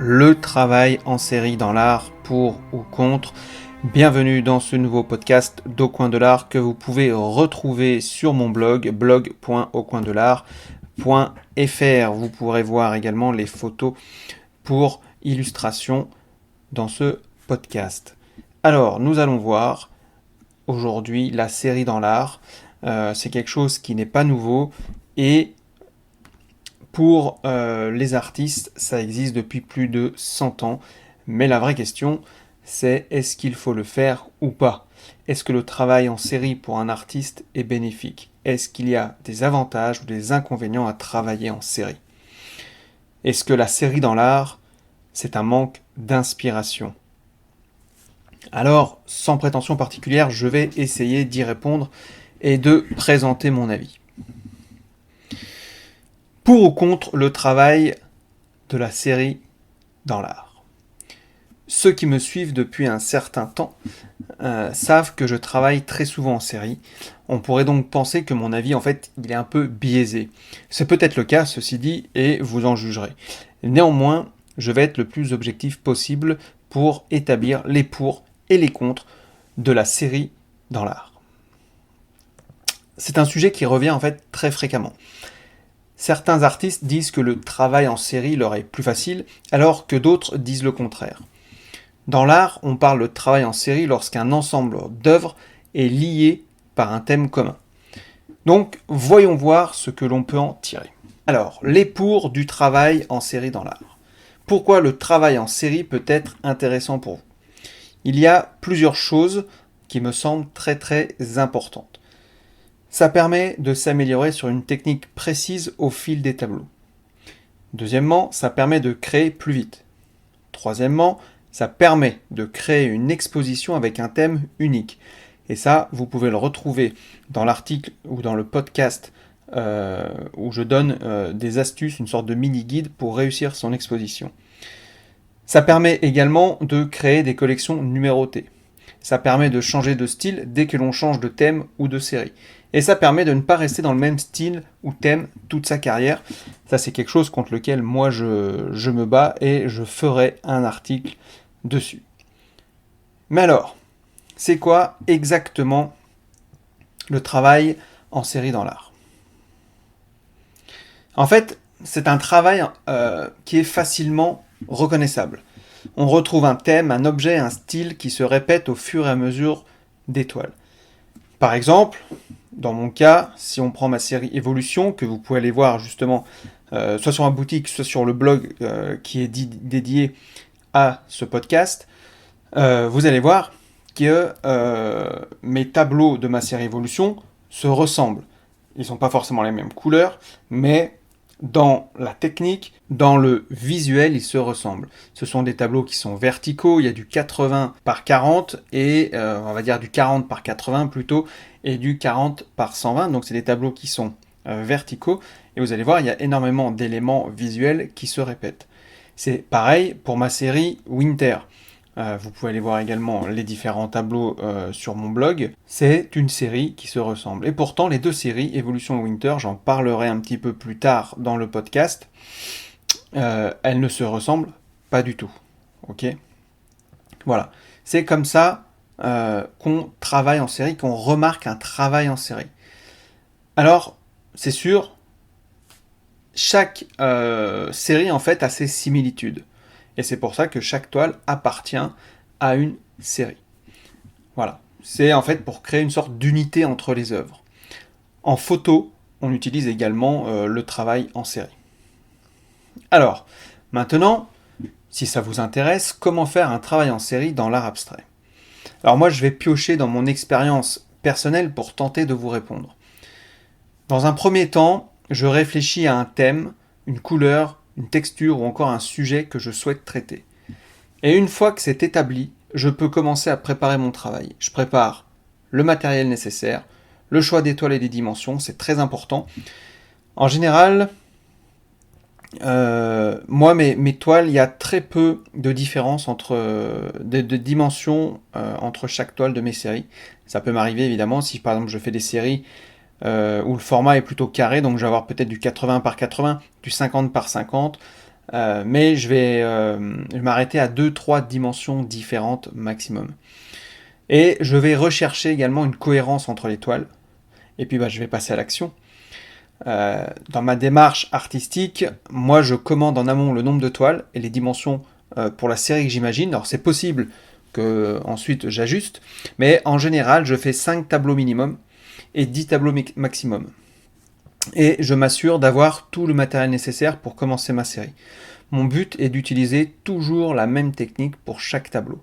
le travail en série dans l'art, pour ou contre. Bienvenue dans ce nouveau podcast d'Au Coin de l'Art que vous pouvez retrouver sur mon blog, blog.aucoindelart.fr. Vous pourrez voir également les photos pour illustration dans ce podcast. Alors, nous allons voir aujourd'hui la série dans l'art. C'est quelque chose qui n'est pas nouveau et pour les artistes, ça existe depuis plus de 100 ans. Mais la vraie question, c'est est-ce qu'il faut le faire ou pas ? Est-ce que le travail en série pour un artiste est bénéfique ? Est-ce qu'il y a des avantages ou des inconvénients à travailler en série ? Est-ce que la série dans l'art, c'est un manque d'inspiration ? Alors, sans prétention particulière, je vais essayer d'y répondre et de présenter mon avis. Pour ou contre le travail de la série dans l'art ? Ceux qui me suivent depuis un certain temps savent que je travaille très souvent en série. On pourrait donc penser que mon avis, en fait, il est un peu biaisé. C'est peut-être le cas, ceci dit, et vous en jugerez. Néanmoins, je vais être le plus objectif possible pour établir les pour et les contre de la série dans l'art. C'est un sujet qui revient en fait très fréquemment. Certains artistes disent que le travail en série leur est plus facile, alors que d'autres disent le contraire. Dans l'art, on parle de travail en série lorsqu'un ensemble d'œuvres est lié par un thème commun. Donc, voyons voir ce que l'on peut en tirer. Alors, les pour du travail en série dans l'art. Pourquoi le travail en série peut être intéressant pour vous ? Il y a plusieurs choses qui me semblent très très importantes. Ça permet de s'améliorer sur une technique précise au fil des tableaux. Deuxièmement, ça permet de créer plus vite. Troisièmement, ça permet de créer une exposition avec un thème unique. Et ça, vous pouvez le retrouver dans l'article ou dans le podcast où je donne des astuces, une sorte de mini-guide pour réussir son exposition. Ça permet également de créer des collections numérotées. Ça permet de changer de style dès que l'on change de thème ou de série. Et ça permet de ne pas rester dans le même style ou thème toute sa carrière. Ça, c'est quelque chose contre lequel moi je me bats et je ferai un article dessus. Mais alors, c'est quoi exactement le travail en série dans l'art ? En fait, c'est un travail qui est facilement reconnaissable. On retrouve un thème, un objet, un style qui se répète au fur et à mesure des toiles. Par exemple, dans mon cas, si on prend ma série Évolution, que vous pouvez aller voir justement soit sur ma boutique, soit sur le blog qui est dédié à ce podcast, vous allez voir que mes tableaux de ma série Évolution se ressemblent. Ils ne sont pas forcément les mêmes couleurs, mais dans la technique, dans le visuel, ils se ressemblent. Ce sont des tableaux qui sont verticaux, il y a du 80 par 40 et on va dire du 40 par 80 plutôt, et du 40 par 120, donc c'est des tableaux qui sont verticaux, et vous allez voir, il y a énormément d'éléments visuels qui se répètent. C'est pareil pour ma série Winter. Vous pouvez aller voir également les différents tableaux sur mon blog. C'est une série qui se ressemble. Et pourtant, les deux séries, Evolution et Winter, j'en parlerai un petit peu plus tard dans le podcast, elles ne se ressemblent pas du tout. Ok ? Voilà. C'est comme ça qu'on travaille en série, qu'on remarque un travail en série. Alors, c'est sûr, chaque série, en fait, a ses similitudes. Et c'est pour ça que chaque toile appartient à une série. Voilà. C'est en fait pour créer une sorte d'unité entre les œuvres. En photo, on utilise également le travail en série. Alors, maintenant, si ça vous intéresse, comment faire un travail en série dans l'art abstrait ? Alors moi, je vais piocher dans mon expérience personnelle pour tenter de vous répondre. Dans un premier temps, je réfléchis à un thème, une couleur, une texture ou encore un sujet que je souhaite traiter. Et une fois que c'est établi, je peux commencer à préparer mon travail. Je prépare le matériel nécessaire, le choix des toiles et des dimensions, c'est très important. En général, moi, mes toiles, il y a très peu de différence de dimensions entre chaque toile de mes séries. Ça peut m'arriver évidemment si par exemple je fais des séries où le format est plutôt carré, donc je vais avoir peut-être du 80 par 80, du 50 par 50, mais je vais m'arrêter à 2-3 dimensions différentes maximum. Et je vais rechercher également une cohérence entre les toiles. Et puis je vais passer à l'action. Dans ma démarche artistique, moi je commande en amont le nombre de toiles et les dimensions pour la série que j'imagine. Alors c'est possible que ensuite j'ajuste, mais en général je fais 5 tableaux minimum et 10 tableaux maximum. Et je m'assure d'avoir tout le matériel nécessaire pour commencer ma série. Mon but est d'utiliser toujours la même technique pour chaque tableau.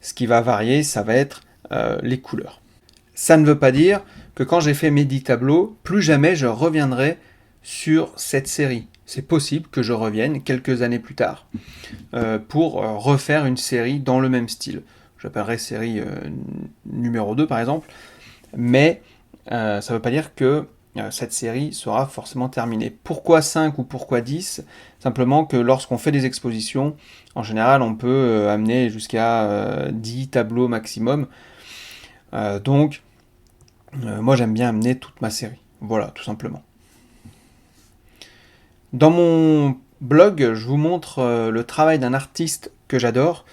Ce qui va varier, ça va être les couleurs. Ça ne veut pas dire que quand j'ai fait mes 10 tableaux, plus jamais je reviendrai sur cette série. C'est possible que je revienne quelques années plus tard pour refaire une série dans le même style. J'appellerai série numéro 2 par exemple, mais ça ne veut pas dire que cette série sera forcément terminée. Pourquoi 5 ou pourquoi 10 ? Simplement que lorsqu'on fait des expositions, en général on peut amener jusqu'à 10 tableaux maximum. Donc moi j'aime bien amener toute ma série. Voilà, tout simplement. Dans mon blog, je vous montre le travail d'un artiste que j'adore,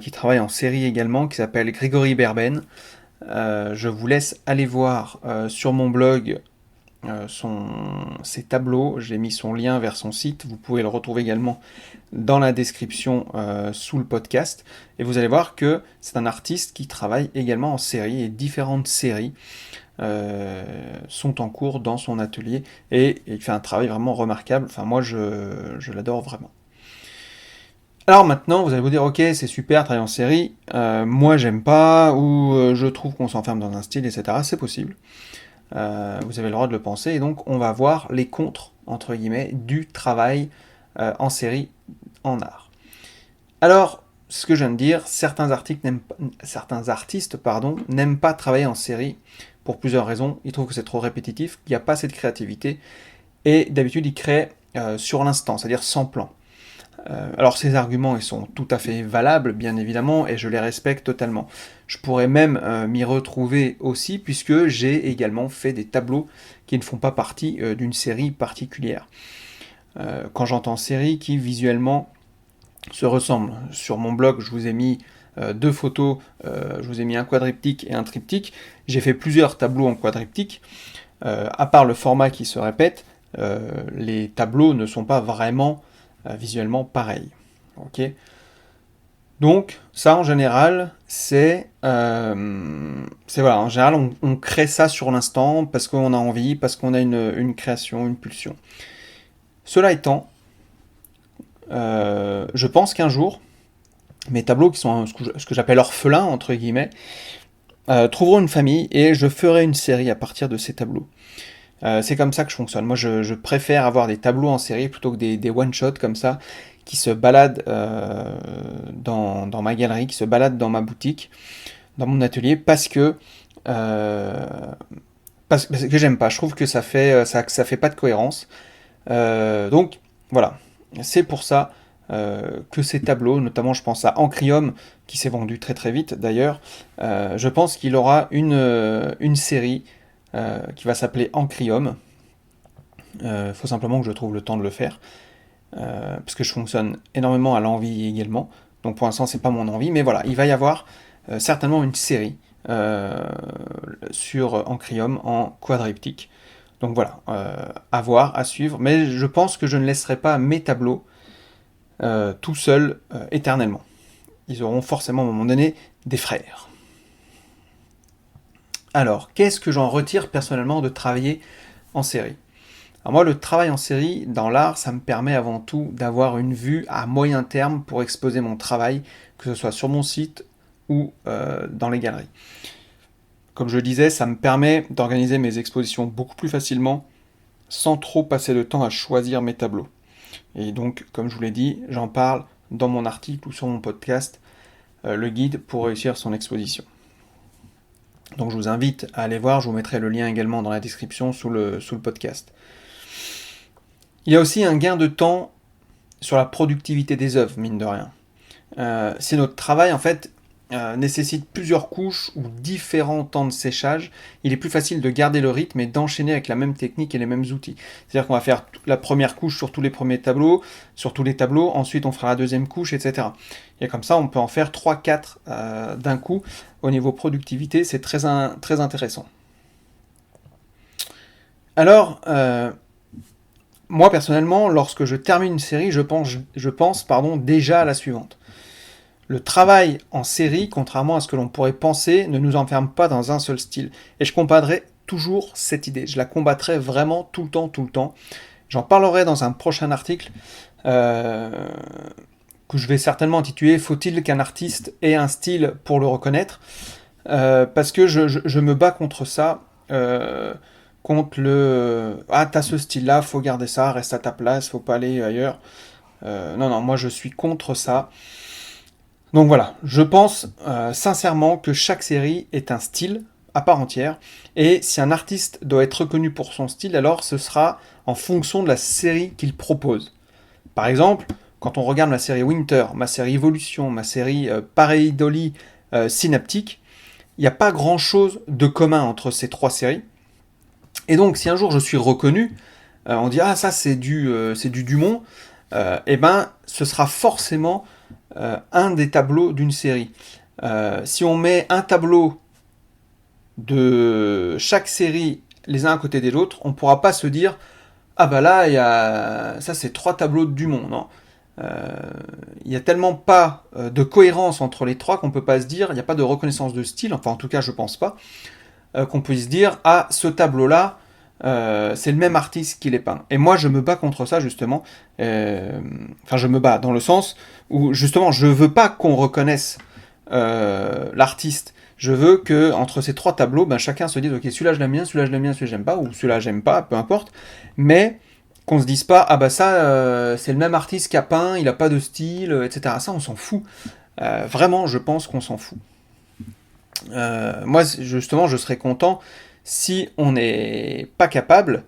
qui travaille en série également, qui s'appelle Grégory Berben. Je vous laisse aller voir sur mon blog ses tableaux. J'ai mis son lien vers son site. Vous pouvez le retrouver également dans la description sous le podcast. Et vous allez voir que c'est un artiste qui travaille également en série, et différentes séries sont en cours dans son atelier. Et il fait un travail vraiment remarquable. Enfin, moi, je l'adore vraiment. Alors maintenant, vous allez vous dire, ok, c'est super, travailler en série, moi j'aime pas, ou je trouve qu'on s'enferme dans un style, etc. C'est possible. Vous avez le droit de le penser, et donc on va voir les contres, entre guillemets, du travail en série en art. Alors, ce que je viens de dire, certains artistes n'aiment pas travailler en série pour plusieurs raisons. Ils trouvent que c'est trop répétitif, qu'il n'y a pas assez de créativité, et d'habitude ils créent sur l'instant, c'est-à-dire sans plan. Alors ces arguments, ils sont tout à fait valables, bien évidemment, et je les respecte totalement. Je pourrais même m'y retrouver aussi, puisque j'ai également fait des tableaux qui ne font pas partie d'une série particulière. Quand j'entends série qui visuellement se ressemblent, sur mon blog, je vous ai mis 2 photos, je vous ai mis un quadriptyque et un triptyque. J'ai fait plusieurs tableaux en quadriptyque. À part le format qui se répète, les tableaux ne sont pas vraiment visuellement pareil. Ok. Donc ça en général c'est voilà, en général on crée ça sur l'instant parce qu'on a envie, parce qu'on a une création, une pulsion. Cela étant, je pense qu'un jour mes tableaux qui sont ce que j'appelle orphelins entre guillemets trouveront une famille et je ferai une série à partir de ces tableaux. C'est comme ça que je fonctionne. Moi, je préfère avoir des tableaux en série plutôt que des one-shots comme ça, qui se baladent dans ma galerie, qui se baladent dans ma boutique, dans mon atelier, parce que j'aime pas. Je trouve que ça fait pas de cohérence. Donc, voilà. C'est pour ça que ces tableaux, notamment je pense à Ancrium, qui s'est vendu très très vite d'ailleurs, je pense qu'il aura une série qui va s'appeler Ancrium. Faut simplement que je trouve le temps de le faire, parce que je fonctionne énormément à l'envie également. Donc pour l'instant c'est pas mon envie, mais voilà, il va y avoir certainement une série sur Ancrium en quadriptyque. Donc voilà, à voir, à suivre. Mais je pense que je ne laisserai pas mes tableaux tout seuls éternellement. Ils auront forcément à un moment donné des frères. Alors, qu'est-ce que j'en retire personnellement de travailler en série ? Alors moi, le travail en série, dans l'art, ça me permet avant tout d'avoir une vue à moyen terme pour exposer mon travail, que ce soit sur mon site ou dans les galeries. Comme je le disais, ça me permet d'organiser mes expositions beaucoup plus facilement, sans trop passer de temps à choisir mes tableaux. Et donc, comme je vous l'ai dit, j'en parle dans mon article ou sur mon podcast, le guide pour réussir son exposition. Donc je vous invite à aller voir, je vous mettrai le lien également dans la description sous le podcast. Il y a aussi un gain de temps sur la productivité des œuvres, mine de rien. Si notre travail, en fait, nécessite plusieurs couches ou différents temps de séchage, il est plus facile de garder le rythme et d'enchaîner avec la même technique et les mêmes outils. C'est-à-dire qu'on va faire la première couche sur tous les premiers tableaux, sur tous les tableaux, ensuite on fera la deuxième couche, etc. Et comme ça, on peut en faire 3-4 d'un coup. Au niveau productivité, c'est très intéressant. Alors, moi personnellement, lorsque je termine une série, je pense déjà à la suivante. Le travail en série, contrairement à ce que l'on pourrait penser, ne nous enferme pas dans un seul style. Et je combattrai toujours cette idée. Je la combattrai vraiment tout le temps. J'en parlerai dans un prochain article que je vais certainement intituler « Faut-il qu'un artiste ait un style pour le reconnaître ?» Parce que je me bats contre ça, contre le « Ah, t'as ce style-là, faut garder ça, reste à ta place, faut pas aller ailleurs. » Non, moi je suis contre ça. Donc voilà, je pense sincèrement que chaque série est un style à part entière, et si un artiste doit être reconnu pour son style, alors ce sera en fonction de la série qu'il propose. Par exemple, quand on regarde ma série Winter, ma série Evolution, ma série Pareidolie Synaptique, il n'y a pas grand-chose de commun entre ces trois séries. Et donc, si un jour je suis reconnu, on dit « Ah, ça c'est du Dumont », et ben, ce sera forcément un des tableaux d'une série. Si on met un tableau de chaque série les uns à côté des autres, on ne pourra pas se dire « Ah bah là, ça c'est 3 tableaux de Dumont ». Non. Il n'y a tellement pas de cohérence entre les trois qu'on ne peut pas se dire, il n'y a pas de reconnaissance de style, enfin en tout cas je pense pas, qu'on puisse dire « Ah, ce tableau-là, c'est le même artiste qui les peint ». Et moi je me bats contre ça justement, enfin je me bats dans le sens où justement je veux pas qu'on reconnaisse l'artiste, je veux que entre ces 3 tableaux, ben, chacun se dise ok, celui-là je l'aime bien, celui-là je l'aime bien, celui-là j'aime pas, ou celui-là j'aime pas, peu importe, mais qu'on se dise pas ah bah ça c'est le même artiste qui a peint, il a pas de style, etc. Ça on s'en fout, vraiment je pense qu'on s'en fout. Moi justement je serais content si on n'est pas capable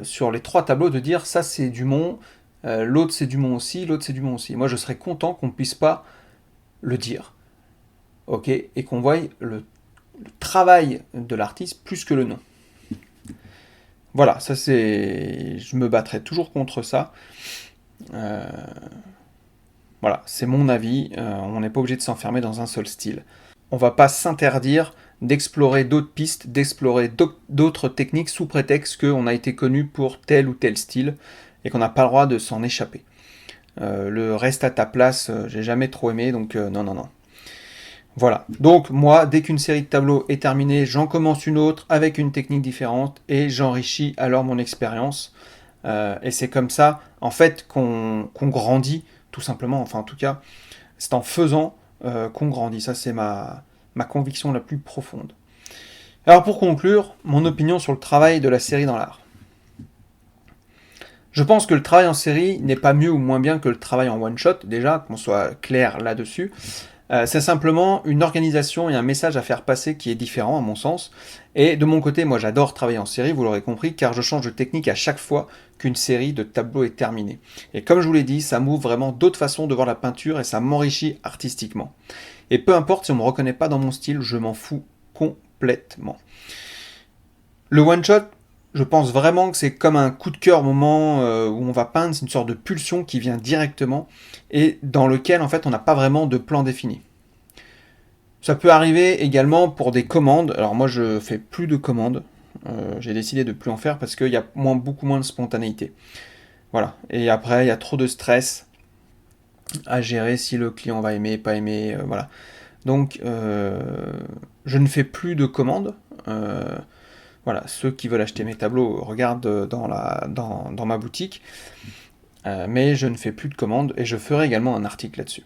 sur les 3 tableaux de dire ça c'est Dumont, l'autre c'est Dumont aussi, l'autre c'est Dumont aussi. Moi je serais content qu'on puisse pas le dire, ok, et qu'on voie le travail de l'artiste plus que le nom. Voilà, ça c'est, je me battrai toujours contre ça. Voilà, c'est mon avis. On n'est pas obligé de s'enfermer dans un seul style. On va pas s'interdire d'explorer d'autres pistes, d'explorer d'autres techniques sous prétexte qu'on a été connu pour tel ou tel style et qu'on n'a pas le droit de s'en échapper. Le reste à ta place, j'ai jamais trop aimé, donc non. Voilà, donc moi, dès qu'une série de tableaux est terminée, j'en commence une autre avec une technique différente et j'enrichis alors mon expérience. Et c'est comme ça, en fait, qu'on grandit, tout simplement. Enfin, en tout cas, c'est en faisant qu'on grandit. Ça, c'est ma conviction la plus profonde. Alors, pour conclure, mon opinion sur le travail de la série dans l'art. Je pense que le travail en série n'est pas mieux ou moins bien que le travail en one-shot, déjà, qu'on soit clair là-dessus. C'est simplement une organisation et un message à faire passer qui est différent à mon sens. Et de mon côté, moi j'adore travailler en série, vous l'aurez compris, car je change de technique à chaque fois qu'une série de tableaux est terminée. Et comme je vous l'ai dit, ça m'ouvre vraiment d'autres façons de voir la peinture et ça m'enrichit artistiquement. Et peu importe si on ne me reconnaît pas dans mon style, je m'en fous complètement. Le one-shot, je pense vraiment que c'est comme un coup de cœur au moment où on va peindre, c'est une sorte de pulsion qui vient directement et dans lequel en fait on n'a pas vraiment de plan défini. Ça peut arriver également pour des commandes. Alors moi je fais plus de commandes, j'ai décidé de plus en faire parce qu'il y a beaucoup moins de spontanéité. Voilà, et après il y a trop de stress à gérer si le client va aimer, pas aimer, voilà. Donc je ne fais plus de commandes. Voilà, ceux qui veulent acheter mes tableaux regardent dans ma boutique, mais je ne fais plus de commandes et je ferai également un article là-dessus.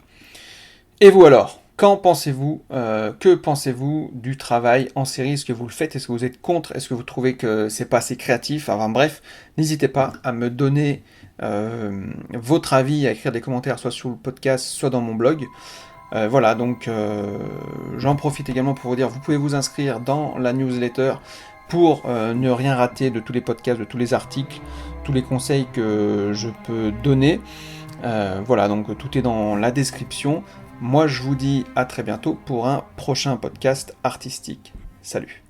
Et vous alors, qu'en pensez-vous que pensez-vous du travail en série? Est-ce que vous le faites? Est-ce que vous êtes contre? Est-ce que vous trouvez que c'est pas assez créatif? Enfin bref, n'hésitez pas à me donner votre avis, à écrire des commentaires soit sur le podcast, soit dans mon blog. Voilà, donc j'en profite également pour vous dire, vous pouvez vous inscrire dans la newsletter pour ne rien rater de tous les podcasts, de tous les articles, tous les conseils que je peux donner. Voilà, donc tout est dans la description. Moi je vous dis à très bientôt pour un prochain podcast artistique. Salut.